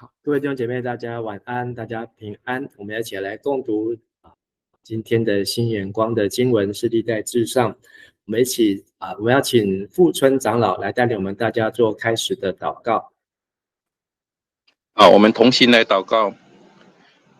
好，各位弟兄姐妹，大家晚安，大家平安。我们一起来共读今天的新眼光的经文是历代志上。我们一起我们要请富春长老来带领我们大家做开始的祷告。好，我们同心来祷告。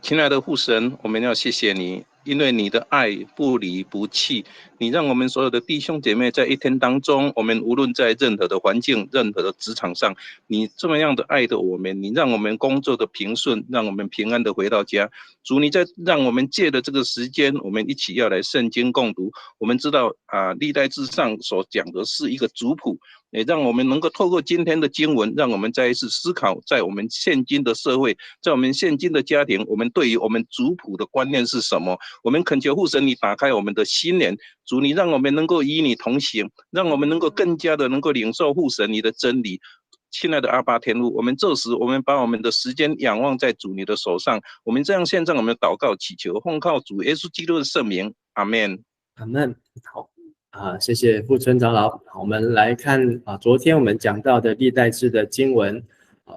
亲爱的父神，我们要谢谢你，因为你的爱不离不弃，你让我们所有的弟兄姐妹在一天当中，我们无论在任何的环境、任何的职场上，你这么样的爱的我们，你让我们工作的平顺，让我们平安的回到家。主，你在让我们借的这个时间，我们一起要来圣经共读。我们知道历代志上所讲的是一个族谱，也让我们能够透过今天的经文，让我们再一次思考，在我们现今的社会，在我们现今的家庭，我们对于我们族谱的观念是什么？我们恳求父神，你打开我们的心灵，主，你让我们能够与你同行，让我们能够更加的能够领受父神你的真理。亲爱的阿爸天父，我们这时我们把我们的时间仰望在主你的手上，我们这样献上我们的祷告祈求，奉靠主耶稣基督的圣名，阿们。阿们。好谢谢富春长老。我们来看昨天我们讲到的历代志的经文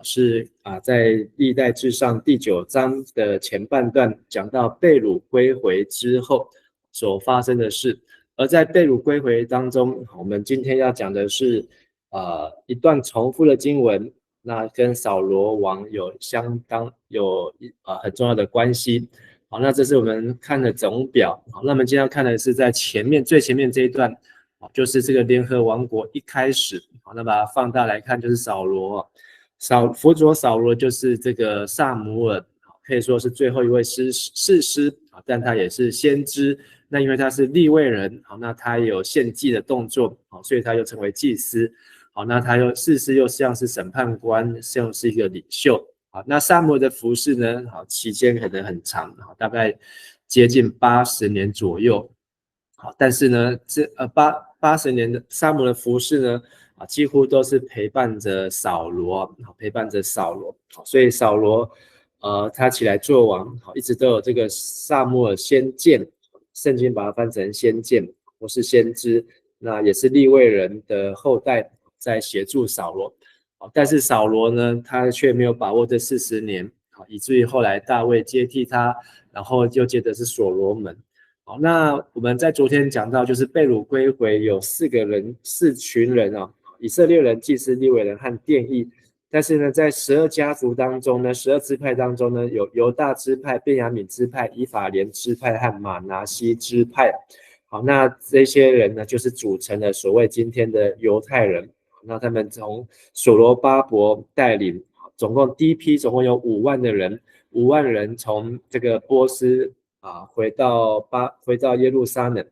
是在历代志上第9章的前半段讲到被掳归回之后所发生的事，而在被掳归回当中，我们今天要讲的是一段重复的经文，那跟扫罗王有很重要的关系。好，那这是我们看的总表。好，那我们今天要看的是在最前面这一段，就是这个联合王国一开始。好，那把它放大来看，就是扫罗。辅佐扫罗就是这个撒母耳，可以说是最后一位士师，但他也是先知。那因为他是利未人，好，那他有献祭的动作，好，所以他又成为祭司。好，那他士师又像是审判官，像是一个领袖。好，那撒母耳的服事呢？好，期间可能很长，大概接近80年左右。好，但是呢，80年的撒母耳的服事呢，几乎都是陪伴着扫罗，所以扫罗，他起来做王，一直都有这个撒母耳先见，圣经把它翻成先见或是先知，那也是利未人的后代在协助扫罗。但是扫罗呢，他却没有把握这40年，以至于后来大卫接替他，然后就接着是所罗门。好，那我们在昨天讲到，就是被掳归回有4群人以色列人、祭司、利未人和殿役。但是呢，在12家族当中呢，12支派当中呢，有犹大支派、便雅悯支派、以法莲支派和玛拿西支派。好，那这些人呢，就是组成了所谓今天的犹太人。那他们从所罗巴伯带领，第一批总共有5万的人，5万人从这个波斯回到耶路撒冷。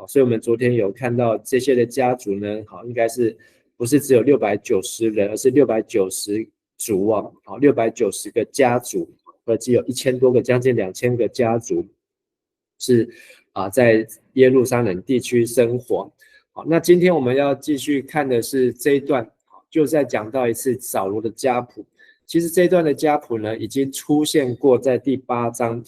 所以我们昨天有看到这些的家族呢，应该是不是只有690人，而是690族690个家族，合计有1000多个，将近2000个家族是在耶路撒冷地区生活。好，那今天我们要继续看的是这一段，就再讲到一次扫罗的家谱。其实这一段的家谱呢，已经出现过在第8章，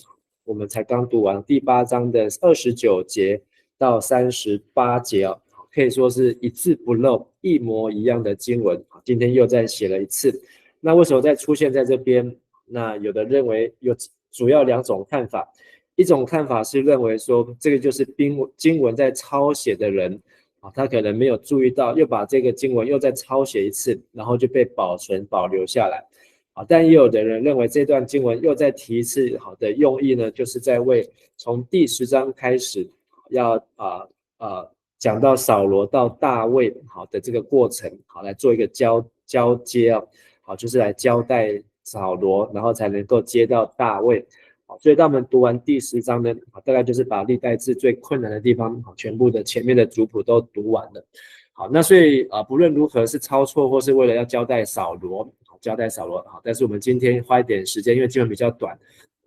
我们才刚读完第8章的29节到38节可以说是一字不漏，一模一样的经文。今天又再写了一次。那为什么再出现在这边？那有的认为有主要2种看法。一种看法是认为说，这个就是经文在抄写的人他可能没有注意到，又把这个经文又再抄写一次，然后就被保留下来。但也有的人认为这段经文又再提一次，好的用意呢，就是在为从第10章开始要讲到扫罗到大卫好的这个过程，好来做一个交接好就是来交代扫罗，然后才能够接到大卫。所以当我们读完第10章呢，大概就是把历代志最困难的地方全部的前面的族谱都读完了。好，那所以不论如何是抄错或是为了要交代扫罗，但是我们今天花一点时间，因为经文比较短，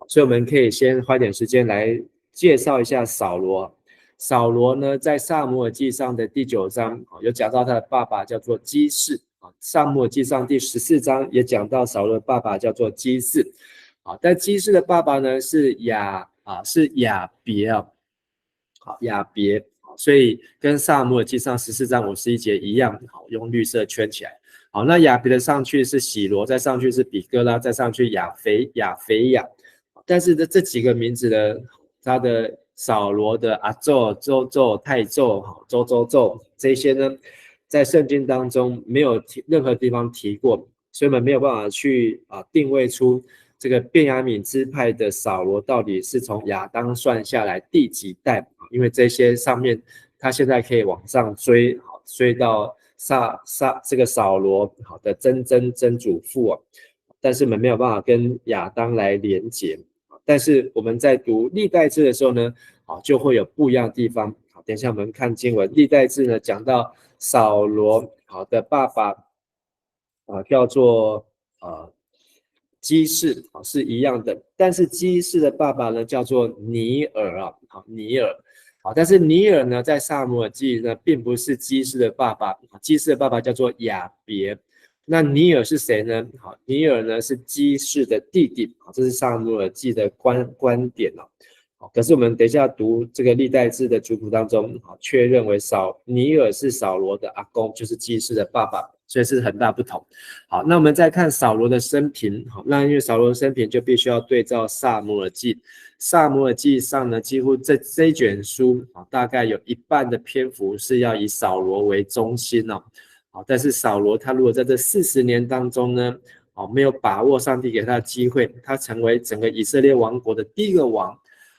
所以我们可以先花一点时间来介绍一下扫罗。扫罗呢，在撒母耳记上的第9章有讲到他的爸爸叫做基士，撒母耳记上第14章也讲到扫罗的爸爸叫做基士。但基士的爸爸呢是亚别亚别，所以跟撒母耳记上14章51节一样，用绿色圈起来。好，那亚别的上去是喜罗，再上去是比哥拉，再上去亚肥亚。但是这几个名字的，他的扫罗的阿宙、周、太宙、周这些呢，在圣经当中没有任何地方提过，所以我们没有办法去定位出这个便雅悯支派的扫罗到底是从亚当算下来第几代，因为这些上面他现在可以往上追到这个扫罗好的曾祖父但是我们没有办法跟亚当来连结。但是我们在读历代志的时候呢，就会有不一样的地方。好，等一下我们看经文，历代志呢讲到扫罗的爸爸叫做基士是一样的，但是基士的爸爸呢叫做尼尔尼尔。好，但是尼尔呢在撒母耳记呢并不是基士的爸爸，基士的爸爸叫做亚别。那尼尔是谁呢？好，尼尔呢是基士的弟弟，这是撒母耳记的观点好，可是我们等一下读这个历代志的族谱当中，却认为尼尔是扫罗的阿公，就是基士的爸爸，所以是很大不同。好，那我们再看扫罗的生平，好，那因为扫罗的生平就必须要对照撒母耳记，撒母耳记上呢，几乎这一卷书大概有一半的篇幅是要以扫罗为中心好，但是扫罗他如果在这40年当中呢，没有把握上帝给他的机会，他成为整个以色列王国的第一个王。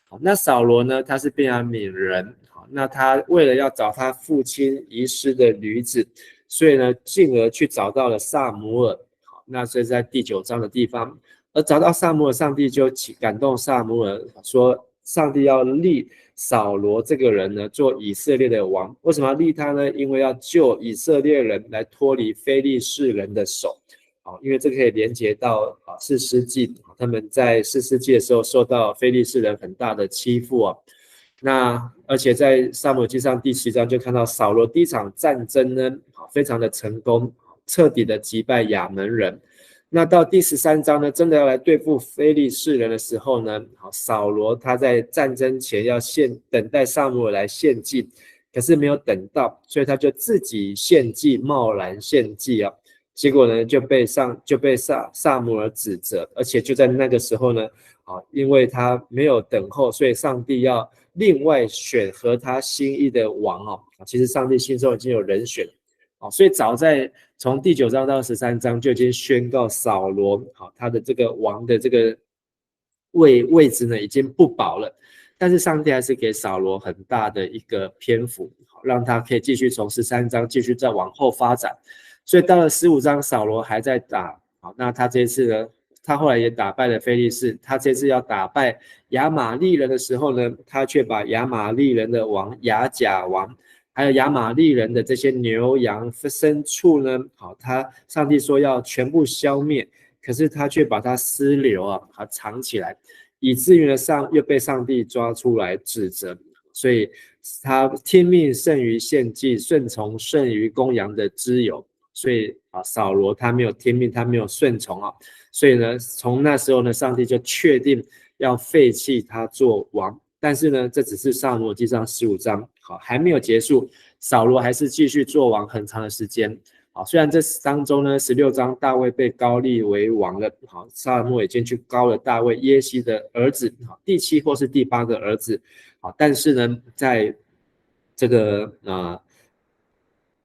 好，那扫罗呢，他是便雅悯人，好，那他为了要找他父亲遗失的驴子，所以呢，进而去找到了撒母耳。好，那这是在第9章的地方，而找到撒母耳，上帝就感动撒母耳说，上帝要立扫罗这个人呢做以色列的王。为什么要立他呢？因为要救以色列人来脱离非利士人的手。好，因为这可以连接到士师记，他们在士师记的时候受到非利士人很大的欺负那而且在撒母耳记上第7章就看到扫罗第一场战争呢，非常的成功，彻底的击败亚门人。那到第13章呢，真的要来对付非利士人的时候呢，扫罗他在战争前要等待撒母耳来献祭，可是没有等到，所以他就自己献祭，贸然献祭结果呢就被撒母耳指责，而且就在那个时候呢，因为他没有等候，所以上帝要另外选合他心意的王其实上帝心中已经有人选所以早在从第9章到13章就已经宣告扫罗他的这个王的这个位置呢已经不保了，但是上帝还是给扫罗很大的一个篇幅，让他可以继续从13章继续再往后发展。所以到了15章，扫罗还在打，那他这次呢，他后来也打败了非利士，他这次要打败亚玛利人的时候呢，他却把亚玛利人的王亚甲王，还有亚玛利人的这些牛羊牲畜呢，他上帝说要全部消灭，可是他却把它私留藏起来，以至于呢又被上帝抓出来指责，所以他听命胜于献祭，顺从胜于公羊的脂油。所以扫罗他没有听命，他没有顺从所以呢，从那时候呢，上帝就确定要废弃他做王。但是呢，这只是撒母耳记上15章，还没有结束，扫罗还是继续做王很长的时间。虽然这当中呢，16章大卫被高立为王了，撒母耳已经去高了大卫耶西的儿子，第7或是第8个儿子，但是呢，在这个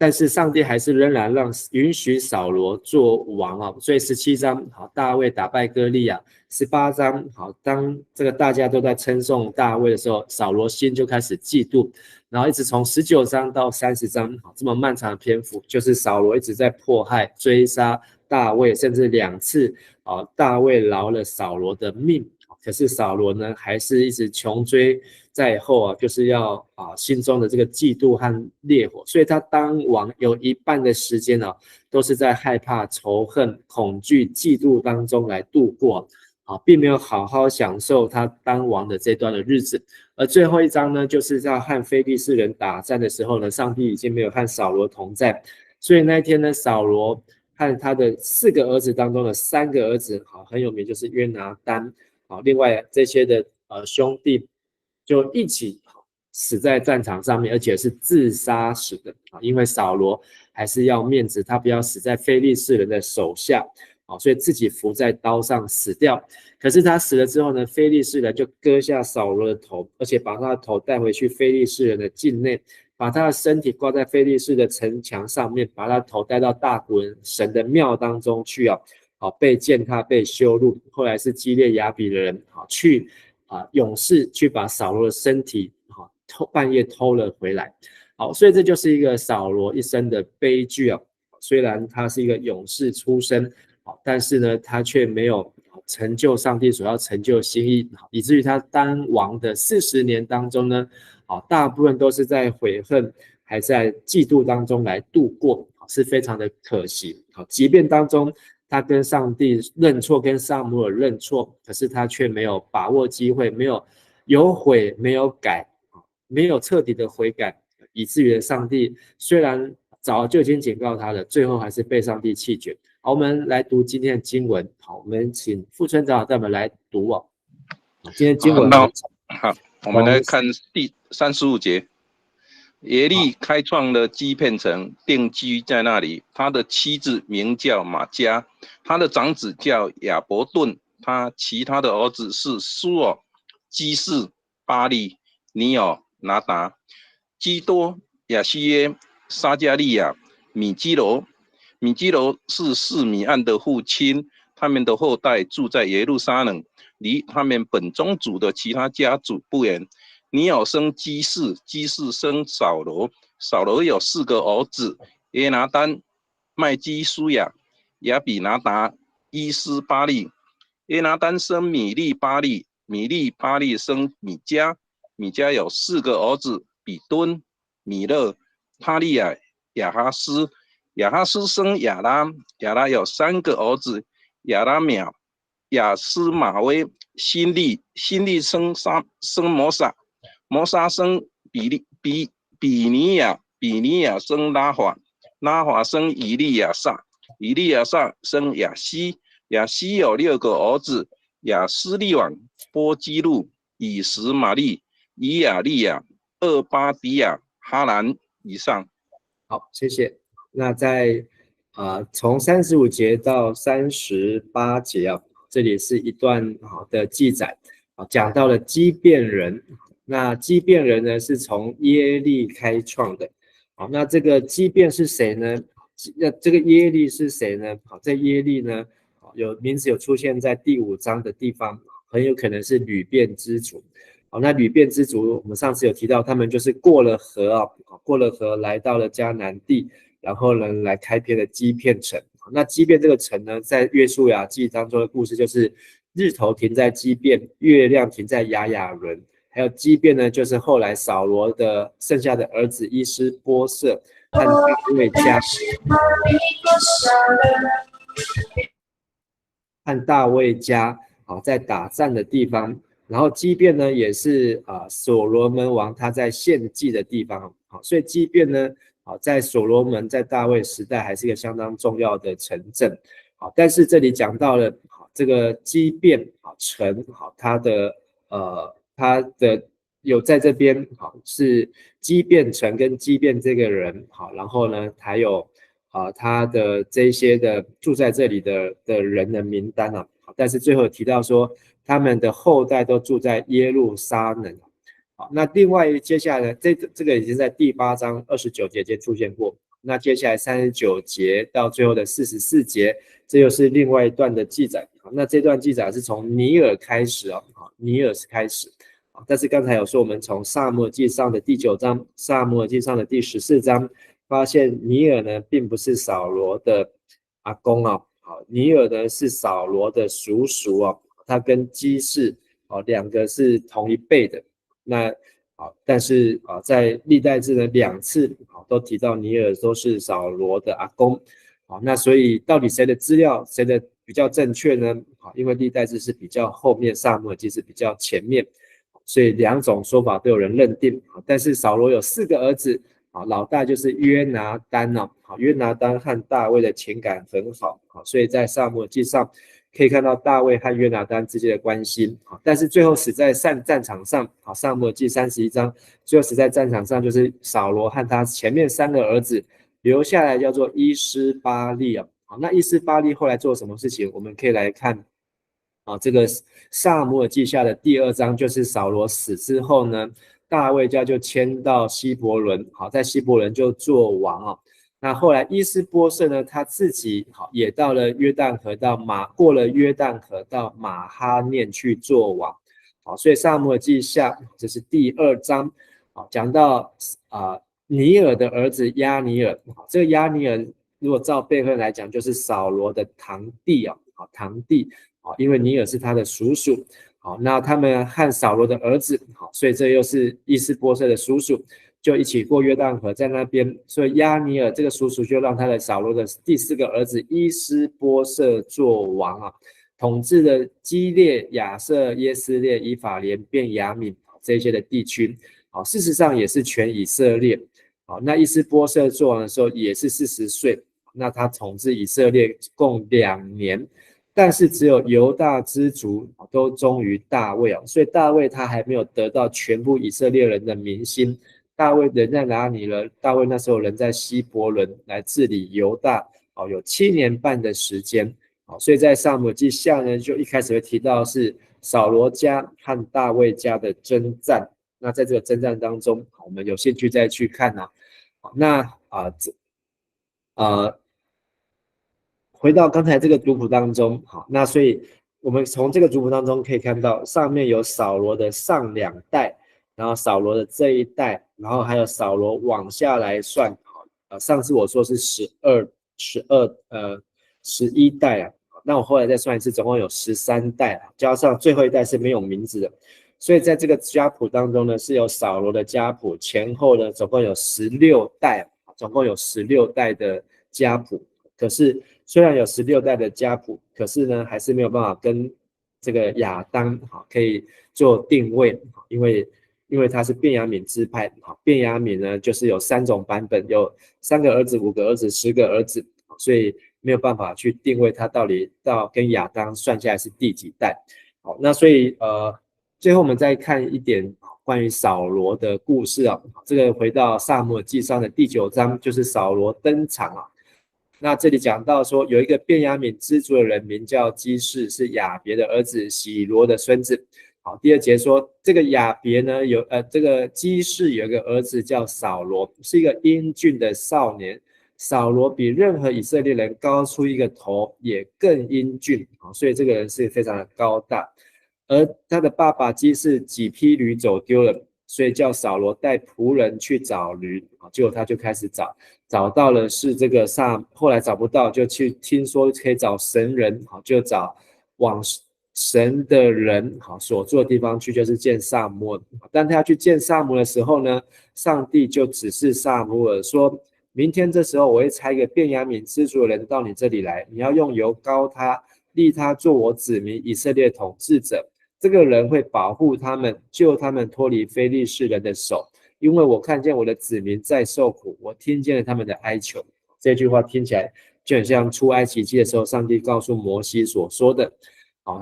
但是上帝还是仍然允许扫罗做王所以17章大卫打败歌利亚，18章当这个大家都在称颂大卫的时候，扫罗心就开始嫉妒，然后一直从19章到30章这么漫长的篇幅，就是扫罗一直在迫害追杀大卫，甚至2次大卫饶了扫罗的命，可是扫罗呢还是一直穷追在后就是要心中的这个嫉妒和烈火，所以他当王有一半的时间都是在害怕、仇恨、恐惧、嫉妒当中来度过并没有好好享受他当王的这段的日子。而最后一章呢，就是要和非利士人打战的时候呢，上帝已经没有和扫罗同在，所以那一天呢，扫罗和他的4个儿子当中的3个儿子很有名，就是约拿单另外这些的兄弟就一起死在战场上面，而且是自杀死的啊，因为扫罗还是要面子，他不要死在非利士人的手下啊，所以自己伏在刀上死掉。可是他死了之后呢，非利士人就割下扫罗的头，而且把他的头带回去非利士人的境内，把他的身体挂在非利士的城墙上面，把他的头带到大古神的庙当中去啊，被践踏，被羞辱。后来是基列雅比的人去勇士去把扫罗的身体半夜偷了回来。好，所以这就是一个扫罗一生的悲剧啊。虽然他是一个勇士出身，但是呢，他却没有成就上帝所要成就的心意，以至于他当王的40年当中呢，大部分都是在悔恨还在嫉妒当中来度过，是非常的可惜。即便当中他跟上帝认错，跟撒母耳认错，可是他却没有把握机会，没有悔，没有改，没有彻底的悔改，以至于上帝虽然早就已经警告他了，最后还是被上帝弃绝。好，我们来读今天的经文。好，我们请副村长带我们来读哦。今天经文好，我们来看第35节。耶利开创了基遍城，定居在那里。他的妻子名叫玛迦，他的长子叫亚伯顿，他其他的儿子是苏尔、基士、巴利、尼尔、拿达、基多、亚西耶、撒加利亚、米基罗。米基罗是示米暗的父亲，他们的后代住在耶路撒冷，离他们本宗族的其他家族不远。尼尔生基士，基士生扫罗，扫罗有4个儿子：耶拿单、麦基舒亚、亚比拿达、伊斯巴利。耶拿单生米利巴利，米利巴利生米迦，米迦有4个儿子：比敦、米勒、他利亚、亚哈斯。亚哈斯生亚拉，亚拉有3个儿子：亚拉秒、亚斯马威、辛利。辛利生摩撒，摩撒生比尼亚，比尼亚生拉华，拉华生以利亚撒，以利亚撒生亚西，亚西有6个儿子：亚斯利王、波基路、以实玛利、以亚利亚、厄巴迪亚、哈兰。以上。好，谢谢。那在从35节到38节啊，这里是一段的记载讲到了基遍人。那基遍人呢，是从耶利开创的。好，那这个基遍是谁呢？这个耶利是谁呢？好，这耶利呢，名字有出现在第5章的地方，很有可能是吕遍之族。好，那吕遍之族，我们上次有提到，他们就是过了河来到了迦南地，然后呢来开辟了基遍城。那基遍这个城呢，在约书亚记当中的故事就是日头停在基遍，月亮停在亚雅伦。还有基遍呢，就是后来扫罗的剩下的儿子伊施波设和大卫家在打仗的地方。然后基遍呢，也是所罗门王他在献祭的地方。所以基遍呢，在所罗门在大卫时代还是一个相当重要的城镇。但是这里讲到了这个基遍城，它的有在这边是基遍城跟基遍这个人，然后呢还有他的这些的住在这里的人的名单啊，但是最后提到说他们的后代都住在耶路撒冷。好，那另外接下来这个已经在第8章29节就出现过。那接下来39节到最后的44节，这又是另外一段的记载。那这段记载是从尼尔开始尼尔是开始。但是刚才有说，我们从撒母耳记上的第9章、撒母耳记上的第14章，发现尼尔呢并不是扫罗的阿公尼尔呢是扫罗的叔叔他跟基士2个是同一辈的。那但是在历代志呢2次都提到尼尔都是扫罗的阿公。那所以到底谁的资料谁的比较正确呢？因为历代志是比较后面，撒母耳记是比较前面，所以2种说法都有人认定。但是扫罗有4个儿子，老大就是约拿单约拿单和大卫的情感很好，所以在撒母耳记上可以看到大卫和约拿单之间的关系。但是最后死在战场上，撒母耳记31章，最后死在战场上就是扫罗和他前面3个儿子留下来，叫做伊施巴利啊。那伊施巴利后来做什么事情？我们可以来看这个撒母耳记下的第2章，就是扫罗死之后呢，大卫家就迁到希伯伦，在希伯伦就做王。那后来伊施波设呢，他自己也到了约旦河，过了约旦河到马哈念去做王。所以撒母耳记下这是第2章，讲到尼尔的儿子押尼尔。这个押尼尔如果照辈分来讲，就是扫罗的堂弟堂弟，因为尼尔是他的叔叔。那他们和扫罗的儿子，所以这又是伊施波设的叔叔，就一起过约旦河，在那边，所以押尼尔这个叔叔就让他的扫罗的第4个儿子伊施波设做王统治了基列、亚瑟、耶斯列、以法莲、便雅悯这些的地区。事实上也是全以色列。那伊施波设做王的时候也是40岁，那他统治以色列共2年。但是只有犹大支族都忠于大卫所以大卫他还没有得到全部以色列人的民心。大卫人在哪里呢？大卫那时候人在希伯伦来治理犹大有7年半的时间。所以在撒母耳记下呢，就一开始会提到是扫罗家和大卫家的征战。那在这个征战当中，我们有兴趣再去看那回到刚才这个族谱当中，那所以我们从这个族谱当中可以看到，上面有扫罗的上2代，然后扫罗的这一代，然后还有扫罗往下来算，上次我说是11代那我后来再算一次，总共有13代加上最后一代是没有名字的。所以在这个家谱当中呢，是有扫罗的家谱，前后呢总共有16代，总共有16代的家谱。可是虽然有16代的家谱，可是呢还是没有办法跟这个亚当可以做定位，因为他是便雅悯支派，便雅悯呢就是有3种版本，有3个儿子、5个儿子、10个儿子，所以没有办法去定位他到底跟亚当算下来是第几代。那所以最后我们再看一点关于扫罗的故事这个回到撒母耳记上的第9章，就是扫罗登场那这里讲到说，有一个便雅悯支族的人名叫基士，是亚别的儿子喜罗的孙子。第2节说，这个亚别呢这个基士有一个儿子叫扫罗，是一个英俊的少年。扫罗比任何以色列人高出一个头，也更英俊，所以这个人是非常的高大。而他的爸爸基士几匹驴走丢了，所以叫扫罗带仆人去找驴，结果他就开始找到了是这个后来找不到，就去听说可以找神人，就找往神的人所住的地方去，就是见撒母耳。但他要去见撒母耳的时候呢，上帝就指示撒母耳说，明天这时候我会差一个便雅悯支族的人到你这里来，你要用油膏他，立他做我子民以色列统治者。这个人会保护他们，救他们脱离非利士人的手，因为我看见我的子民在受苦，我听见了他们的哀求。这句话听起来就很像出埃及记的时候，上帝告诉摩西所说的。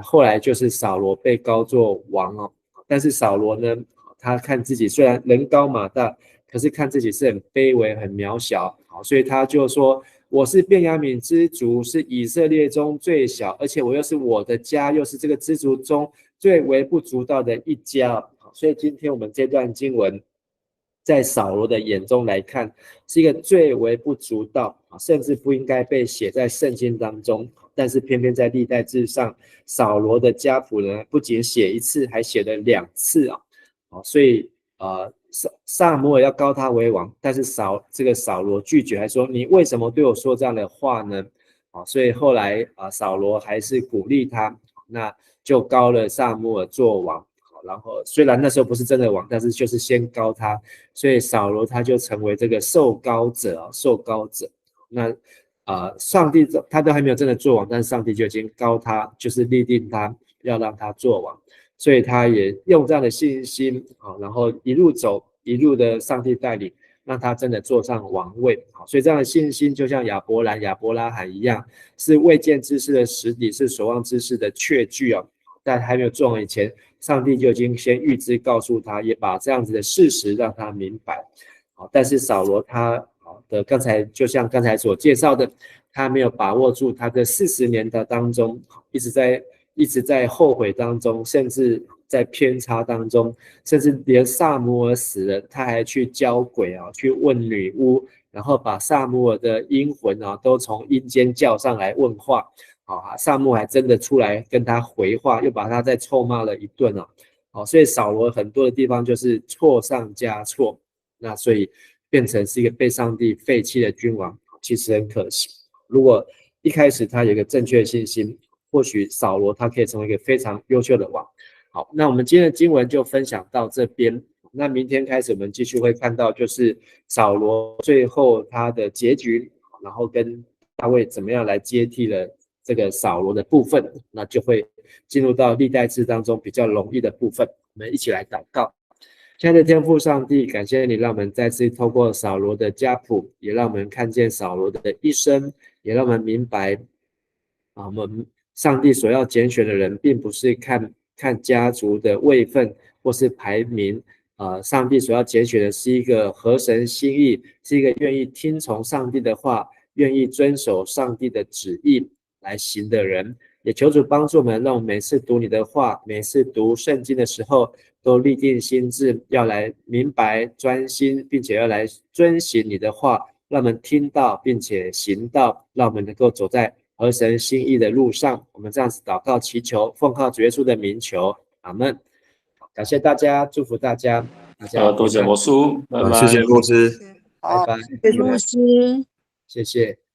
后来就是扫罗被膏作王但是扫罗呢，他看自己虽然人高马大，可是看自己是很卑微、很渺小，所以他就说，我是便雅悯支族，是以色列中最小，而且我又是我的家，又是这个支族中最微不足道的一家。所以今天我们这段经文在扫罗的眼中来看，是一个最微不足道，甚至不应该被写在圣经当中，但是偏偏在历代志上，扫罗的家谱呢，不仅写1次，还写了2次所以撒母耳要膏他为王，但是这个扫罗拒绝，还说你为什么对我说这样的话呢？所以后来扫罗还是鼓励他，那就膏了撒母耳做王。然后虽然那时候不是真的王，但是就是先膏他，所以扫罗他就成为这个受膏者。那上帝他都还没有真的做王，但是上帝就已经膏他，就是立定他要让他做王。所以他也用这样的信心然后一路走，一路的上帝带领，让他真的坐上王位。好，所以这样的信心就像亚伯兰、亚伯拉罕一样，是未见之事的实底，是所望之事的确据哦。在还没有做完以前，上帝就已经先预知告诉他，也把这样子的事实让他明白。好，但是扫罗他的刚才就像刚才所介绍的，他没有把握住他的40年的当中，一直在后悔当中，甚至在偏差当中，甚至连撒母耳死了，他还去教鬼啊，去问女巫，然后把撒母耳的阴魂啊都从阴间叫上来问话。好，撒母耳还真的出来跟他回话，又把他再臭骂了一顿啊。好，所以扫罗很多的地方就是错上加错，那所以变成是一个被上帝废弃的君王，其实很可惜。如果一开始他有一个正确的信心，或许扫罗他可以成为一个非常优秀的王。好，那我们今天的经文就分享到这边。那明天开始我们继续会看到，就是扫罗最后他的结局，然后跟大卫怎么样来接替了这个扫罗的部分，那就会进入到历代志当中比较容易的部分。我们一起来祷告。亲爱的天父上帝，感谢你让我们再次透过扫罗的家谱，也让我们看见扫罗的一生，也让我们明白我们上帝所要拣选的人，并不是看家族的位分或是排名，上帝所要拣选的是一个合神心意，是一个愿意听从上帝的话，愿意遵守上帝的旨意来行的人。也求主帮助我们，让我们每次读你的话，每次读圣经的时候，都立定心志，要来明白、专心，并且要来遵行你的话，让我们听到并且行到，让我们能够走在合神心意的路上。我们这样子祷告祈求，奉靠主耶稣的名求，阿们。感谢大家，祝福大家。多谢牧师，拜拜。谢谢牧师，拜拜，谢谢牧师。谢谢。